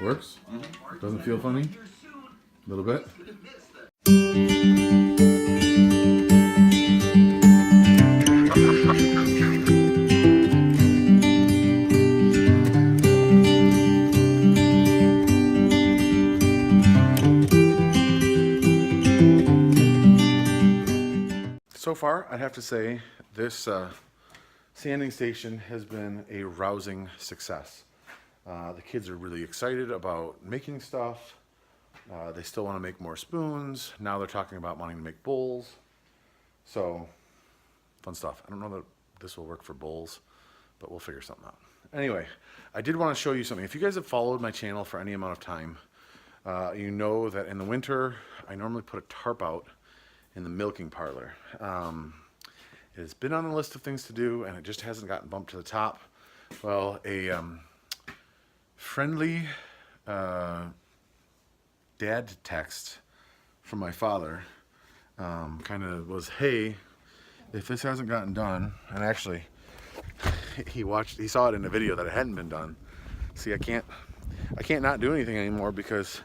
Works? Doesn't feel funny? A little bit? So far, I'd have to say this sanding station has been a rousing success. The kids are really excited about making stuff. They still want to make more spoons. Now they're talking about wanting to make bowls. So, fun stuff. I don't know that this will work for bowls, but we'll figure something out. Anyway, I did want to show you something. If you guys have followed my channel for any amount of time, you know that in the winter, I normally put a tarp out in the milking parlor. It has been on the list of things to do, and it just hasn't gotten bumped to the top. Well, a friendly dad text from my father kind of was, hey, if this hasn't gotten done, and actually he saw it in a video that it hadn't been done. See, I can't not do anything anymore because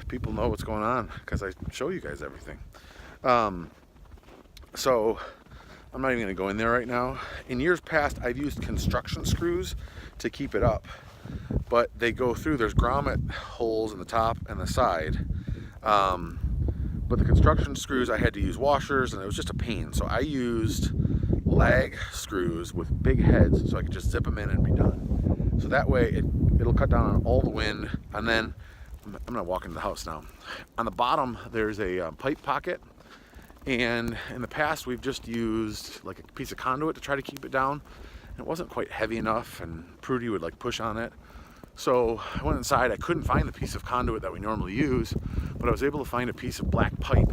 people know what's going on because I show you guys everything. So I'm not even gonna go in there right now. In years past, I've used construction screws to keep it up, but they go through, there's grommet holes in the top and the side. But the construction screws, I had to use washers and it was just a pain. So I used lag screws with big heads so I could just zip them in and be done. So that way it'll cut down on all the wind. And then I'm gonna walk into the house now. On the bottom, there's a pipe pocket. And in the past, we've just used like a piece of conduit to try to keep it down. It wasn't quite heavy enough, and Prudy would like push on it. So I went inside. I couldn't find the piece of conduit that we normally use, but I was able to find a piece of black pipe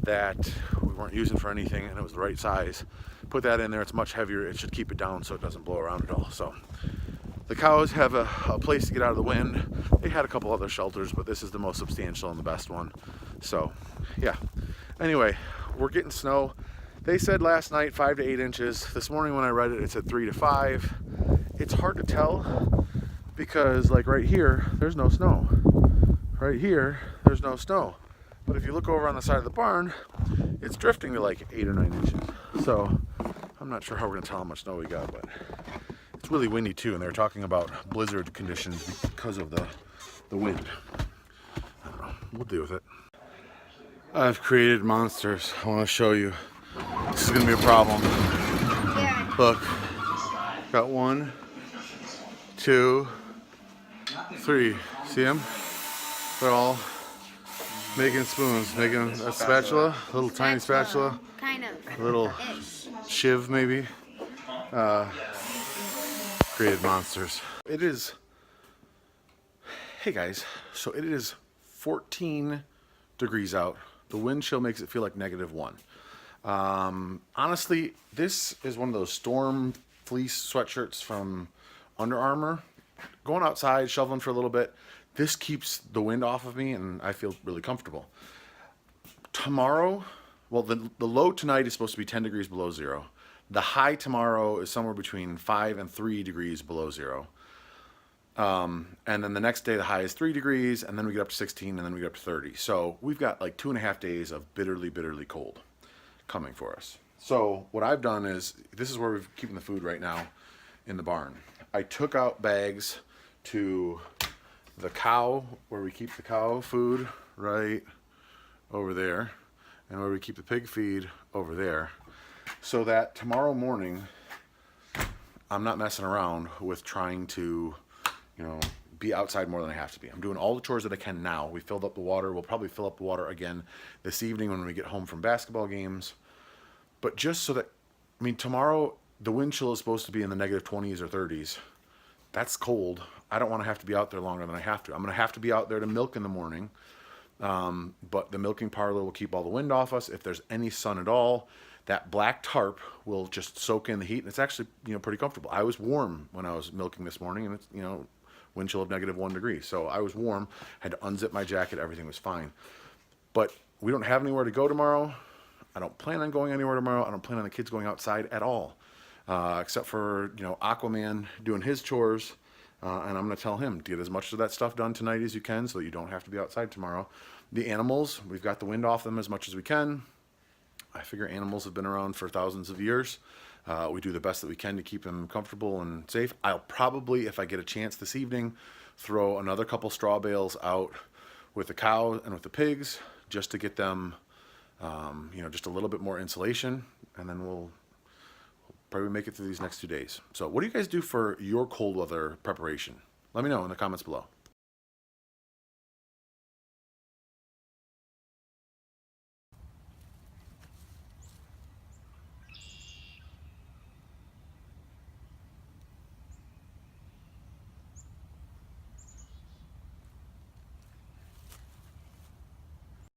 that we weren't using for anything, and it was the right size. Put that in there. It's much heavier. It should keep it down so it doesn't blow around at all. So the cows have a place to get out of the wind. They had a couple other shelters, but this is the most substantial and the best one. So yeah. Anyway, we're getting snow. They said last night 5 to 8 inches. This morning when I read it, it said 3 to 5. It's hard to tell because like right here, there's no snow. Right here, there's no snow. But if you look over on the side of the barn, it's drifting to like 8 or 9 inches. So I'm not sure how we're gonna tell how much snow we got, but it's really windy too. And they're talking about blizzard conditions because of the wind. I don't know, we'll deal with it. I've created monsters. I want to show you. This is going to be a problem. Yeah. Look. Got 1, 2, 3. See them? They're all making spoons. Making a spatula. A little tiny spatula. Kind of. A little shiv maybe. Created monsters. It is... Hey guys. So it is 14 degrees out. The wind chill makes it feel like -1. Honestly, this is one of those storm fleece sweatshirts from Under Armour. Going outside, shoveling for a little bit, this keeps the wind off of me and I feel really comfortable. Tomorrow, well, the low tonight is supposed to be 10 degrees below zero. The high tomorrow is somewhere between 5 and 3 degrees below zero. And then the next day the high is 3 degrees, and then we get up to 16, and then we get up to 30. So we've got like 2.5 days of bitterly, bitterly cold coming for us. So what I've done is, this is where we're keeping the food right now in the barn. I took out bags to the cow, where we keep the cow food right over there, and where we keep the pig feed over there, so that tomorrow morning I'm not messing around with trying to be outside more than I have to be. I'm doing all the chores that I can now. We filled up the water. We'll probably fill up the water again this evening when we get home from basketball games. But just so that, I mean, tomorrow the wind chill is supposed to be in the -20s or 30s. That's cold. I don't want to have to be out there longer than I have to. I'm going to have to be out there to milk in the morning. But the milking parlor will keep all the wind off us. If there's any sun at all, that black tarp will just soak in the heat. And it's actually, pretty comfortable. I was warm when I was milking this morning, and it's, wind chill of -1 degree. So I was warm, had to unzip my jacket, everything was fine. But we don't have anywhere to go tomorrow. I don't plan on going anywhere tomorrow. I don't plan on the kids going outside at all. Except for, Aquaman doing his chores And I'm going to tell him, get as much of that stuff done tonight as you can so that you don't have to be outside tomorrow. The animals, we've got the wind off them as much as we can. I figure animals have been around for thousands of years. We do the best that we can to keep them comfortable and safe. I'll probably, if I get a chance this evening, throw another couple straw bales out with the cows and with the pigs just to get them, just a little bit more insulation, and then we'll probably make it through these next 2 days. So what do you guys do for your cold weather preparation? Let me know in the comments below.